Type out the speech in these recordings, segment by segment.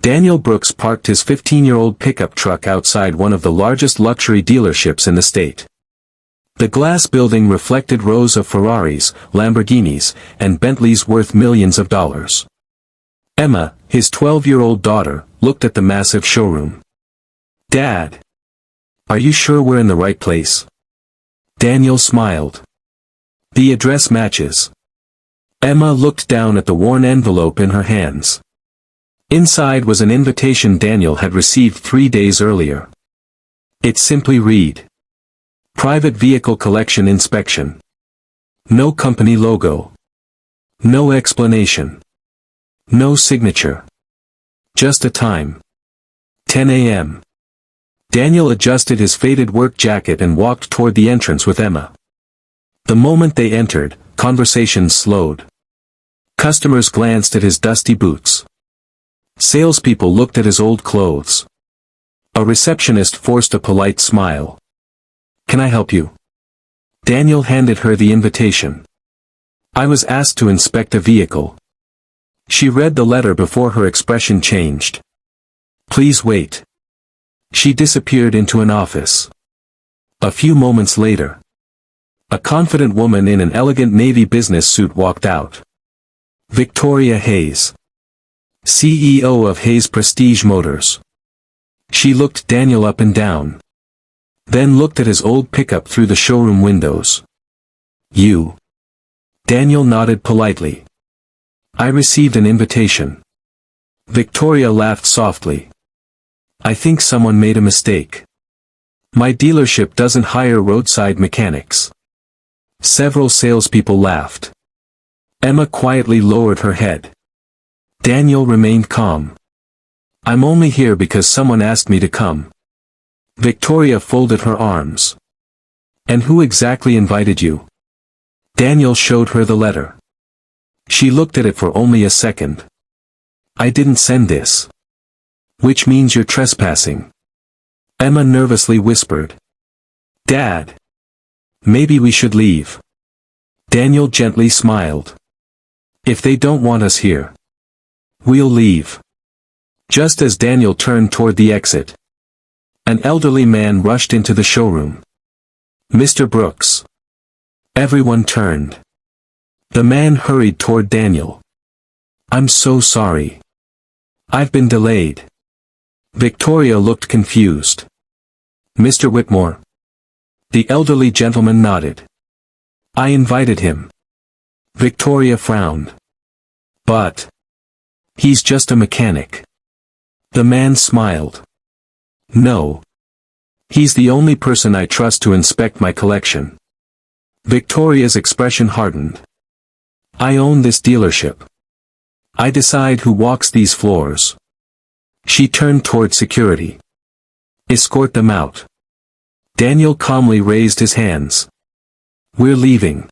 Daniel Brooks parked his 15-year-old pickup truck outside one of the largest luxury dealerships in the state. The glass building reflected rows of Ferraris, Lamborghinis, and Bentleys worth millions of dollars. Emma, his 12-year-old daughter, looked at the massive showroom. "Dad, are you sure we're in the right place?" Daniel smiled. "The address matches." Emma looked down at the worn envelope in her hands. Inside was an invitation Daniel had received 3 days earlier. It simply read, "Private Vehicle Collection Inspection." No company logo. No explanation. No signature. Just a time. 10 a.m. Daniel adjusted his faded work jacket and walked toward the entrance with Emma. The moment they entered, conversations slowed. Customers glanced at his dusty boots. Salespeople looked at his old clothes. A receptionist forced a polite smile. "Can I help you?" Daniel handed her the invitation. "I was asked to inspect a vehicle." She read the letter before her expression changed. "Please wait." She disappeared into an office. A few moments later, a confident woman in an elegant navy business suit walked out. Victoria Hayes, CEO of Hayes Prestige Motors. She looked Daniel up and down. Then looked at his old pickup through the showroom windows. "You?" Daniel nodded politely. "I received an invitation." Victoria laughed softly. "I think someone made a mistake. My dealership doesn't hire roadside mechanics." Several salespeople laughed. Emma quietly lowered her head. Daniel remained calm. "I'm only here because someone asked me to come." Victoria folded her arms. "And who exactly invited you?" Daniel showed her the letter. She looked at it for only a second. "I didn't send this." "Which means you're trespassing." Emma nervously whispered. "Dad. Maybe we should leave." Daniel gently smiled. "If they don't want us here, we'll leave." Just as Daniel turned toward the exit, an elderly man rushed into the showroom. "Mr. Brooks." Everyone turned. The man hurried toward Daniel. "I'm so sorry. I've been delayed." Victoria looked confused. "Mr. Whitmore?" The elderly gentleman nodded. "I invited him." Victoria frowned. "But he's just a mechanic." The man smiled. "No. He's the only person I trust to inspect my collection." Victoria's expression hardened. "I own this dealership. I decide who walks these floors." She turned toward security. "Escort them out." Daniel calmly raised his hands. "We're leaving."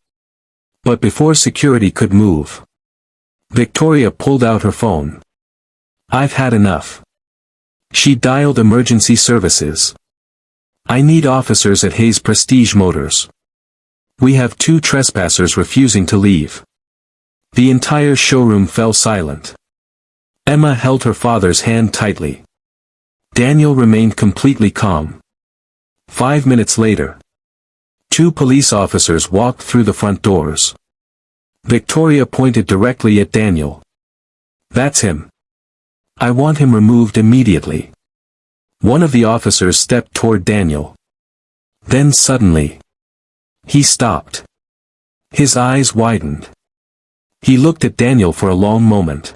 But before security could move, Victoria pulled out her phone. "I've had enough." She dialed emergency services. "I need officers at Hayes Prestige Motors. We have 2 trespassers refusing to leave." The entire showroom fell silent. Emma held her father's hand tightly. Daniel remained completely calm. 5 minutes later, 2 police officers walked through the front doors. Victoria pointed directly at Daniel. "That's him. I want him removed immediately." One of the officers stepped toward Daniel. Then suddenly, he stopped. His eyes widened. He looked at Daniel for a long moment.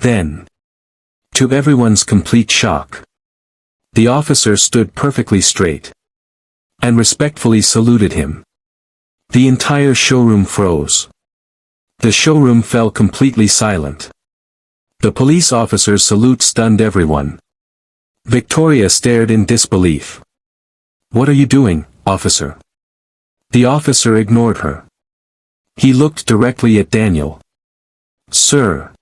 Then, to everyone's complete shock, the officer stood perfectly straight and respectfully saluted him. The entire showroom froze. The showroom fell completely silent. The police officer's salute stunned everyone. Victoria stared in disbelief. "What are you doing, officer?" The officer ignored her. He looked directly at Daniel. "Sir.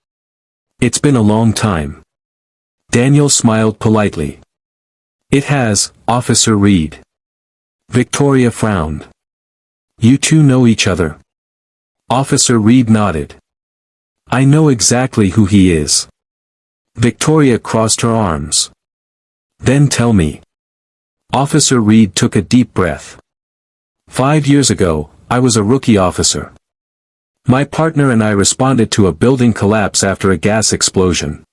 It's been a long time." Daniel smiled politely. "It has, Officer Reed." Victoria frowned. "You two know each other?" Officer Reed nodded. "I know exactly who he is. Victoria crossed her arms. Then tell me. Officer Reed took a deep breath. 5 years ago, I was a rookie officer. My partner and I responded to a building collapse after a gas explosion.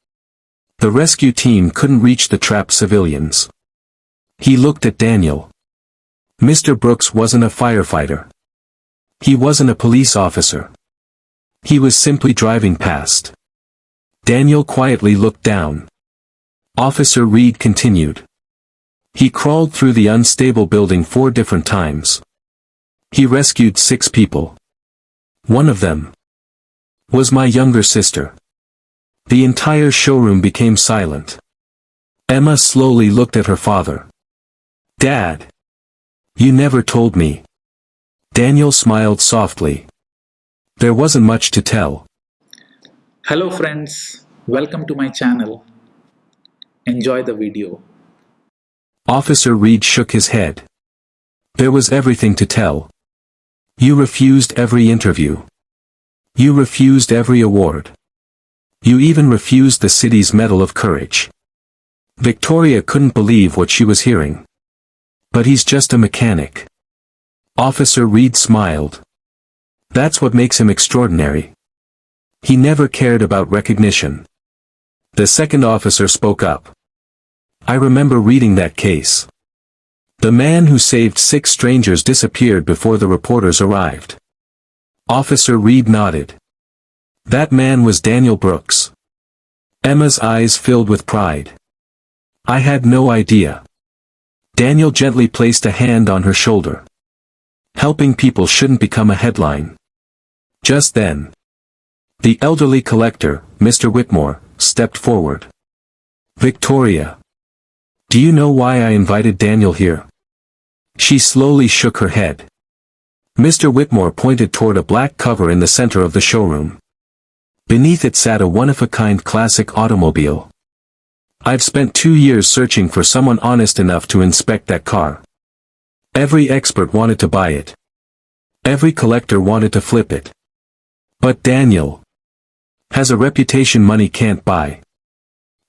The rescue team couldn't reach the trapped civilians. He looked at Daniel. Mr. Brooks wasn't a firefighter. He wasn't a police officer. He was simply driving past. Daniel quietly looked down. Officer Reed continued. He crawled through the unstable building 4 different times. He rescued 6 people. One of them was my younger sister. The entire showroom became silent. Emma slowly looked at her father. Dad! You never told me. Daniel smiled softly. There wasn't much to tell. Hello friends, welcome to my channel. Enjoy the video. Officer Reed shook his head. There was everything to tell. You refused every interview. You refused every award. You even refused the city's Medal of Courage. Victoria couldn't believe what she was hearing. But he's just a mechanic. Officer Reed smiled. That's what makes him extraordinary. He never cared about recognition. The second officer spoke up. I remember reading that case. The man who saved 6 strangers disappeared before the reporters arrived. Officer Reed nodded. That man was Daniel Brooks. Emma's eyes filled with pride. I had no idea. Daniel gently placed a hand on her shoulder. Helping people shouldn't become a headline. Just then, the elderly collector, Mr. Whitmore, stepped forward. Victoria. Do you know why I invited Daniel here? She slowly shook her head. Mr. Whitmore pointed toward a black cover in the center of the showroom. Beneath it sat a one-of-a-kind classic automobile. I've spent 2 years searching for someone honest enough to inspect that car. Every expert wanted to buy it. Every collector wanted to flip it. But Daniel has a reputation money can't buy.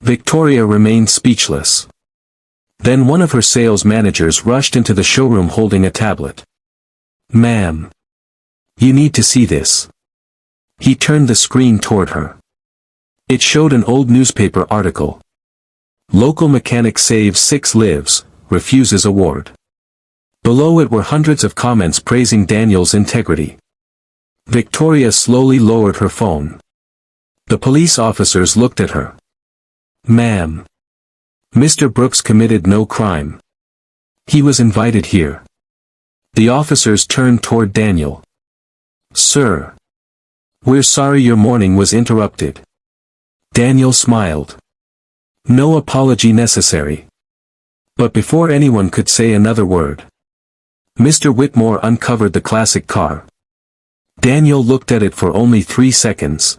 Victoria remained speechless. Then one of her sales managers rushed into the showroom holding a tablet. Ma'am. You need to see this. He turned the screen toward her. It showed an old newspaper article. Local mechanic saves 6 lives, refuses award. Below it were hundreds of comments praising Daniel's integrity. Victoria slowly lowered her phone. The police officers looked at her. Ma'am. Mr. Brooks committed no crime. He was invited here. The officers turned toward Daniel. Sir. We're sorry your morning was interrupted. Daniel smiled. No apology necessary. But before anyone could say another word, Mr. Whitmore uncovered the classic car. Daniel looked at it for only 3 seconds.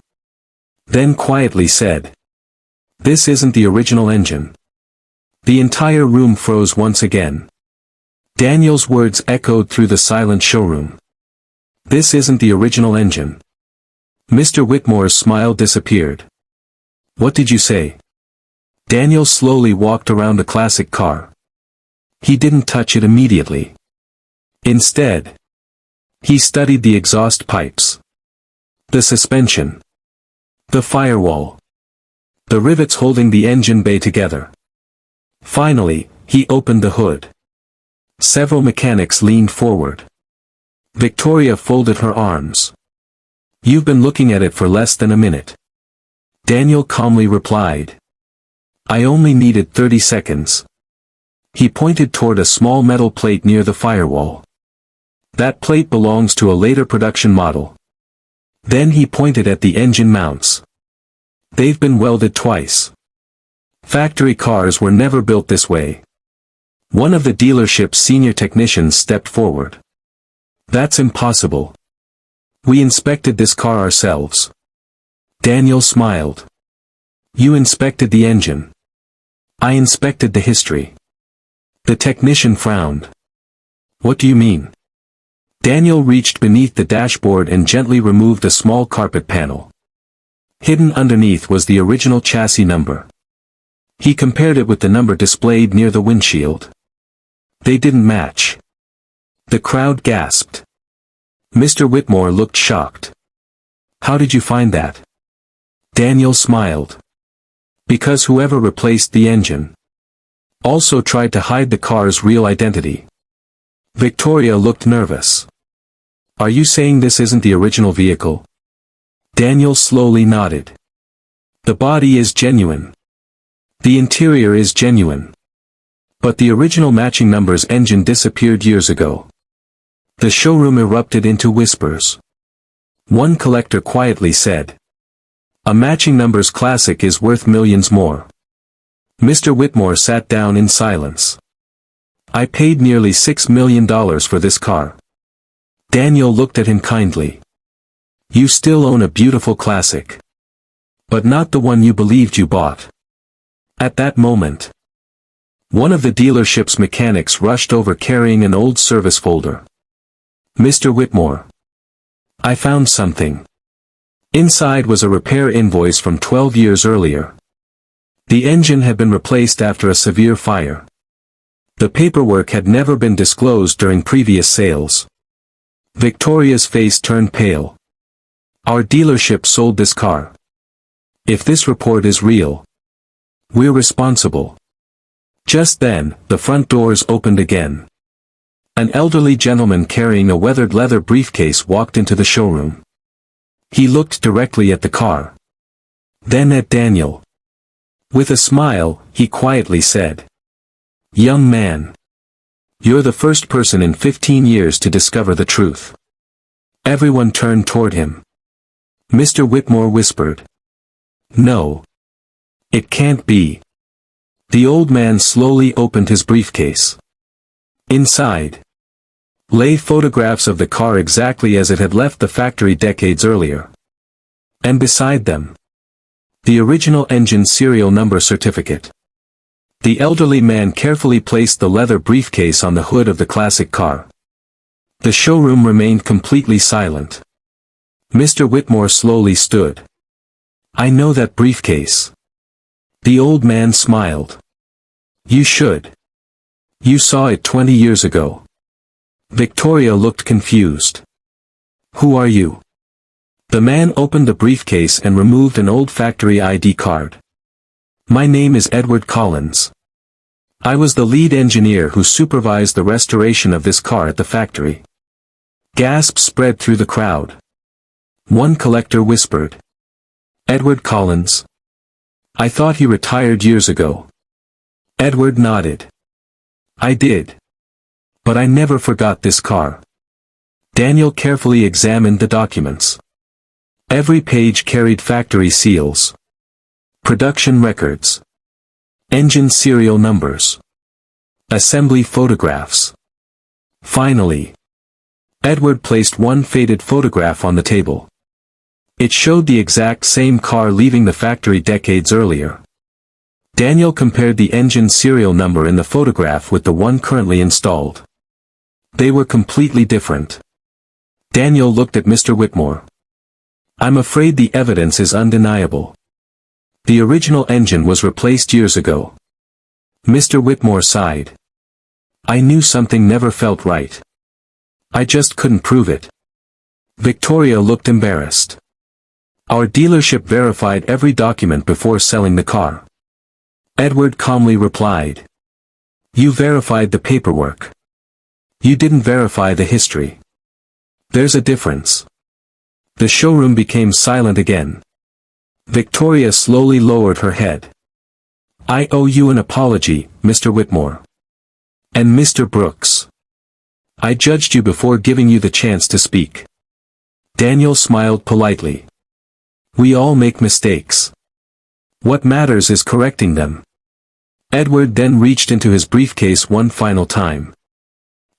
Then quietly said, This isn't the original engine. The entire room froze once again. Daniel's words echoed through the silent showroom. This isn't the original engine. Mr. Whitmore's smile disappeared. What did you say? Daniel slowly walked around the classic car. He didn't touch it immediately. Instead, he studied the exhaust pipes, the suspension, the firewall, the rivets holding the engine bay together. Finally, he opened the hood. Several mechanics leaned forward. Victoria folded her arms. You've been looking at it for less than a minute. Daniel calmly replied. I only needed 30 seconds. He pointed toward a small metal plate near the firewall. That plate belongs to a later production model. Then he pointed at the engine mounts. They've been welded twice. Factory cars were never built this way. One of the dealership's senior technicians stepped forward. That's impossible. We inspected this car ourselves. Daniel smiled. You inspected the engine. I inspected the history. The technician frowned. What do you mean? Daniel reached beneath the dashboard and gently removed a small carpet panel. Hidden underneath was the original chassis number. He compared it with the number displayed near the windshield. They didn't match. The crowd gasped. Mr. Whitmore looked shocked. "How did you find that?" Daniel smiled. "Because whoever replaced the engine also tried to hide the car's real identity." Victoria looked nervous. "Are you saying this isn't the original vehicle?" Daniel slowly nodded. "The body is genuine. The interior is genuine. But the original matching number's engine disappeared years ago." The showroom erupted into whispers. One collector quietly said, "A matching numbers classic is worth millions more." Mr. Whitmore sat down in silence. "I paid nearly $6 million for this car." Daniel looked at him kindly. "You still own a beautiful classic. But not the one you believed you bought." At that moment, one of the dealership's mechanics rushed over carrying an old service folder. "Mr. Whitmore, I found something." Inside was a repair invoice from 12 years earlier. The engine had been replaced after a severe fire. The paperwork had never been disclosed during previous sales. Victoria's face turned pale. "Our dealership sold this car. If this report is real, we're responsible." Just then, the front doors opened again. An elderly gentleman carrying a weathered leather briefcase walked into the showroom. He looked directly at the car. Then at Daniel. With a smile, he quietly said, "Young man, you're the first person in 15 years to discover the truth." Everyone turned toward him. Mr. Whitmore whispered, "No. It can't be." The old man slowly opened his briefcase. Inside lay photographs of the car exactly as it had left the factory decades earlier. And beside them, the original engine serial number certificate. The elderly man carefully placed the leather briefcase on the hood of the classic car. The showroom remained completely silent. Mr. Whitmore slowly stood. "I know that briefcase." The old man smiled. "You should. You saw it 20 years ago." Victoria looked confused. "Who are you?" The man opened the briefcase and removed an old factory ID card. "My name is Edward Collins. I was the lead engineer who supervised the restoration of this car at the factory." Gasps spread through the crowd. One collector whispered, "Edward Collins? I thought he retired years ago." Edward nodded. "I did. But I never forgot this car." Daniel carefully examined the documents. Every page carried factory seals, production records, engine serial numbers, assembly photographs. Finally, Edward placed one faded photograph on the table. It showed the exact same car leaving the factory decades earlier. Daniel compared the engine serial number in the photograph with the one currently installed. They were completely different. Daniel looked at Mr. Whitmore. "I'm afraid the evidence is undeniable. The original engine was replaced years ago." Mr. Whitmore sighed. "I knew something never felt right. I just couldn't prove it." Victoria looked embarrassed. "Our dealership verified every document before selling the car." Edward calmly replied, "You verified the paperwork. You didn't verify the history. There's a difference." The showroom became silent again. Victoria slowly lowered her head. "I owe you an apology, Mr. Whitmore. And Mr. Brooks. I judged you before giving you the chance to speak." Daniel smiled politely. "We all make mistakes. What matters is correcting them." Edward then reached into his briefcase one final time.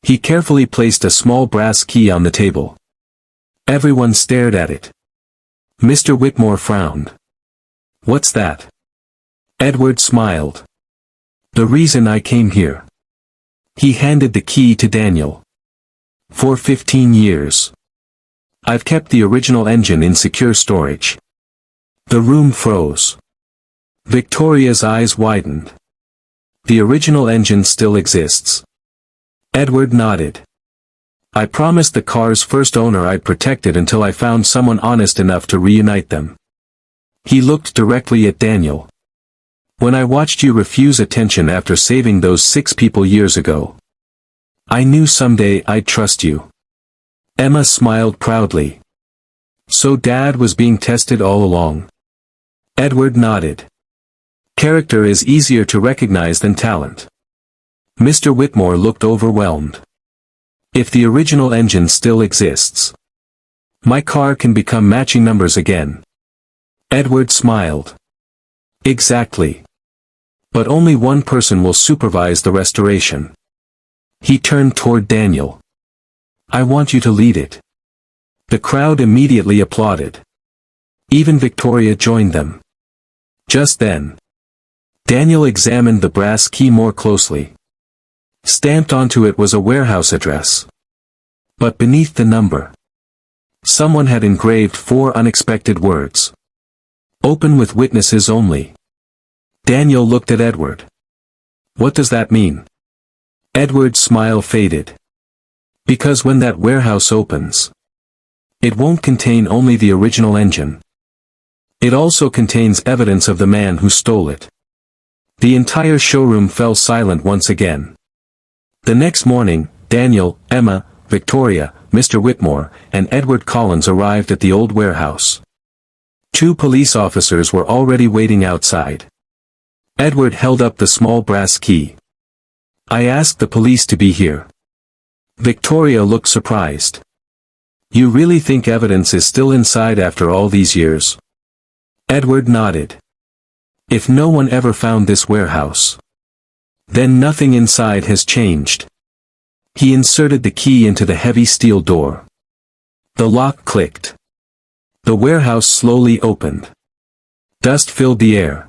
He carefully placed a small brass key on the table. Everyone stared at it. Mr. Whitmore frowned. "What's that?" Edward smiled. "The reason I came here." He handed the key to Daniel. "For 15 years. I've kept the original engine in secure storage. The room froze. Victoria's eyes widened. The original engine still exists. Edward nodded. I promised the car's first owner I'd protect it until I found someone honest enough to reunite them. He looked directly at Daniel. When I watched you refuse attention after saving those 6 people years ago, I knew someday I'd trust you. Emma smiled proudly. So Dad was being tested all along. Edward nodded. Character is easier to recognize than talent. Mr. Whitmore looked overwhelmed. If the original engine still exists, my car can become matching numbers again. Edward smiled. Exactly. But only one person will supervise the restoration. He turned toward Daniel. I want you to lead it. The crowd immediately applauded. Even Victoria joined them. Just then, Daniel examined the brass key more closely. Stamped onto it was a warehouse address. But beneath the number, someone had engraved 4 unexpected words. Open with witnesses only. Daniel looked at Edward. What does that mean? Edward's smile faded. Because when that warehouse opens, it won't contain only the original engine. It also contains evidence of the man who stole it. The entire showroom fell silent once again. The next morning, Daniel, Emma, Victoria, Mr. Whitmore, and Edward Collins arrived at the old warehouse. 2 police officers were already waiting outside. Edward held up the small brass key. I asked the police to be here. Victoria looked surprised. You really think evidence is still inside after all these years? Edward nodded. If no one ever found this warehouse, then nothing inside has changed. He inserted the key into the heavy steel door. The lock clicked. The warehouse slowly opened. Dust filled the air.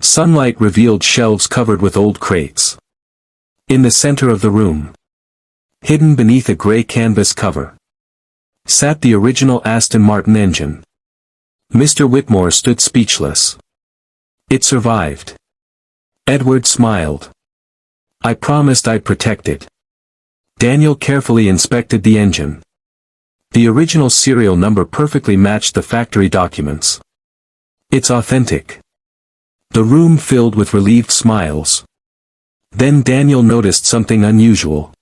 Sunlight revealed shelves covered with old crates. In the center of the room, hidden beneath a gray canvas cover, sat the original Aston Martin engine. Mr. Whitmore stood speechless. It survived. Edward smiled. I promised I'd protect it. Daniel carefully inspected the engine. The original serial number perfectly matched the factory documents. It's authentic. The room filled with relieved smiles. Then Daniel noticed something unusual.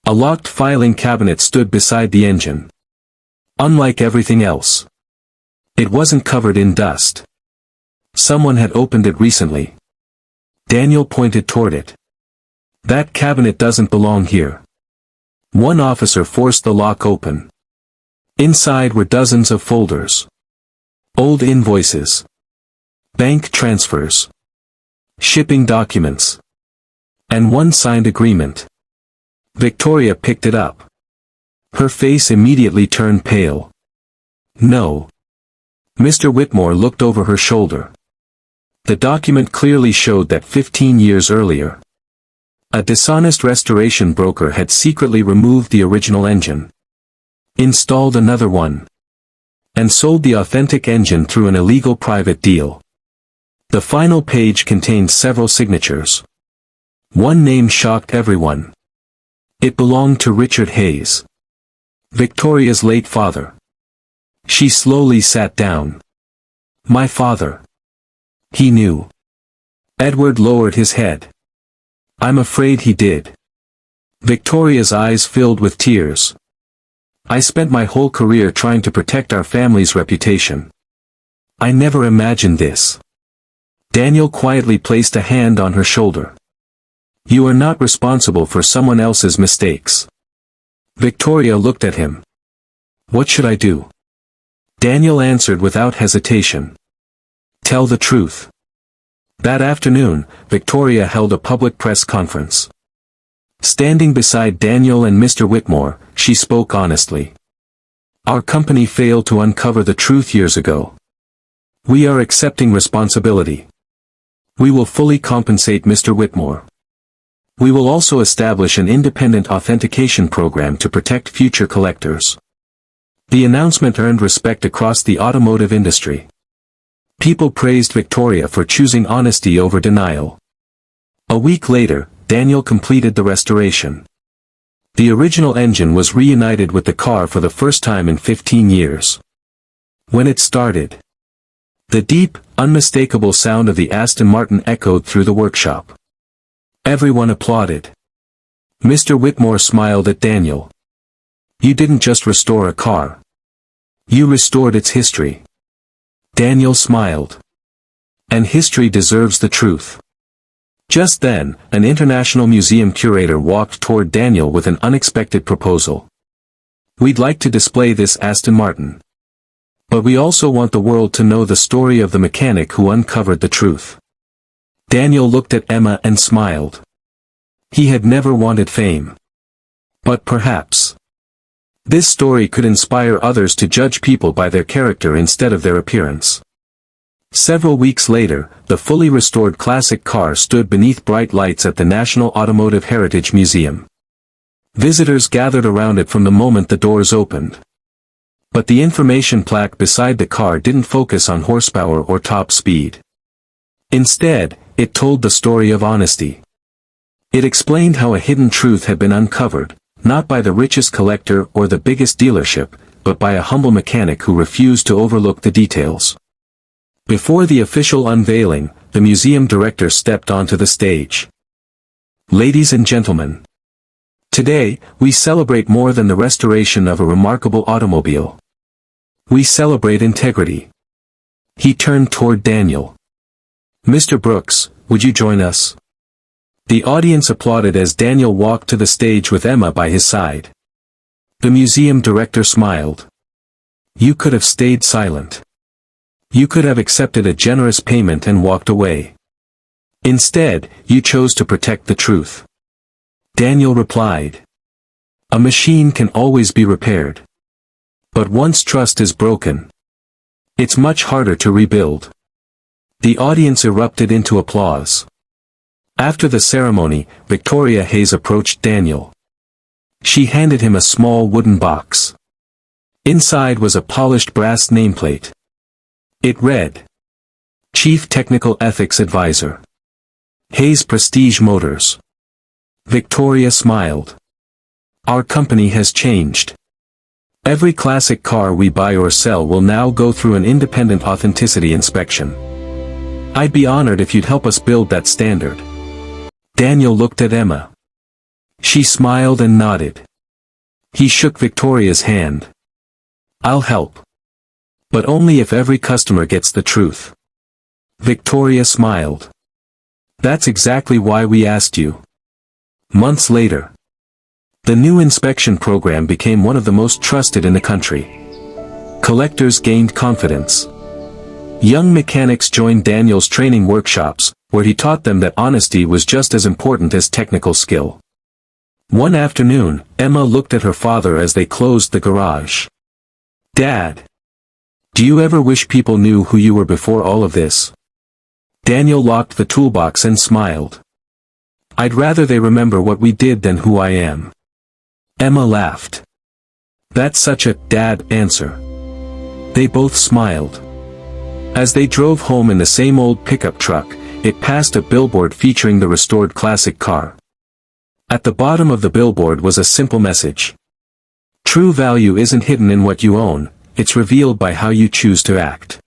A locked filing cabinet stood beside the engine. Unlike everything else, it wasn't covered in dust. Someone had opened it recently. Daniel pointed toward it. That cabinet doesn't belong here. One officer forced the lock open. Inside were dozens of folders. Old invoices. Bank transfers. Shipping documents. And one signed agreement. Victoria picked it up. Her face immediately turned pale. No. Mr. Whitmore looked over her shoulder. The document clearly showed that 15 years earlier, a dishonest restoration broker had secretly removed the original engine, installed another one, and sold the authentic engine through an illegal private deal. The final page contained several signatures. One name shocked everyone. It belonged to Richard Hayes, Victoria's late father. She slowly sat down. My father. He knew. Edward lowered his head. I'm afraid he did. Victoria's eyes filled with tears. I spent my whole career trying to protect our family's reputation. I never imagined this. Daniel quietly placed a hand on her shoulder. You are not responsible for someone else's mistakes. Victoria looked at him. What should I do? Daniel answered without hesitation. Tell the truth. That afternoon, Victoria held a public press conference. Standing beside Daniel and Mr. Whitmore, she spoke honestly. Our company failed to uncover the truth years ago. We are accepting responsibility. We will fully compensate Mr. Whitmore. We will also establish an independent authentication program to protect future collectors. The announcement earned respect across the automotive industry. People praised Victoria for choosing honesty over denial. A week later, Daniel completed the restoration. The original engine was reunited with the car for the first time in 15 years. When it started, the deep, unmistakable sound of the Aston Martin echoed through the workshop. Everyone applauded. Mr. Whitmore smiled at Daniel. "You didn't just restore a car. You restored its history." Daniel smiled. "And history deserves the truth." Just then, an international museum curator walked toward Daniel with an unexpected proposal. "We'd like to display this Aston Martin. But we also want the world to know the story of the mechanic who uncovered the truth." Daniel looked at Emma and smiled. He had never wanted fame. But perhaps this story could inspire others to judge people by their character instead of their appearance. Several weeks later, the fully restored classic car stood beneath bright lights at the National Automotive Heritage Museum. Visitors gathered around it from the moment the doors opened. But the information plaque beside the car didn't focus on horsepower or top speed. Instead, it told the story of honesty. It explained how a hidden truth had been uncovered, not by the richest collector or the biggest dealership, but by a humble mechanic who refused to overlook the details. Before the official unveiling, the museum director stepped onto the stage. "Ladies and gentlemen, today, we celebrate more than the restoration of a remarkable automobile. We celebrate integrity." He turned toward Daniel. "Mr. Brooks, would you join us?" The audience applauded as Daniel walked to the stage with Emma by his side. The museum director smiled. "You could have stayed silent. You could have accepted a generous payment and walked away. Instead, you chose to protect the truth." Daniel replied, "A machine can always be repaired. But once trust is broken, it's much harder to rebuild." The audience erupted into applause. After the ceremony, Victoria Hayes approached Daniel. She handed him a small wooden box. Inside was a polished brass nameplate. It read, "Chief Technical Ethics Advisor. Hayes Prestige Motors." Victoria smiled. "Our company has changed. Every classic car we buy or sell will now go through an independent authenticity inspection. I'd be honored if you'd help us build that standard." Daniel looked at Emma. She smiled and nodded. He shook Victoria's hand. "I'll help. But only if every customer gets the truth." Victoria smiled. "That's exactly why we asked you." Months later, the new inspection program became one of the most trusted in the country. Collectors gained confidence. Young mechanics joined Daniel's training workshops, where he taught them that honesty was just as important as technical skill. One afternoon, Emma looked at her father as they closed the garage. "Dad, do you ever wish people knew who you were before all of this?" Daniel locked the toolbox and smiled. "I'd rather they remember what we did than who I am." Emma laughed. "That's such a dad answer." They both smiled. As they drove home in the same old pickup truck, it passed a billboard featuring the restored classic car. At the bottom of the billboard was a simple message. "True value isn't hidden in what you own, it's revealed by how you choose to act."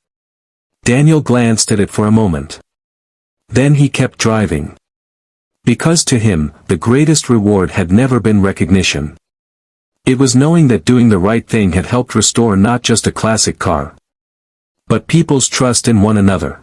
Daniel glanced at it for a moment. Then he kept driving. Because to him, the greatest reward had never been recognition. It was knowing that doing the right thing had helped restore not just a classic car, but people's trust in one another.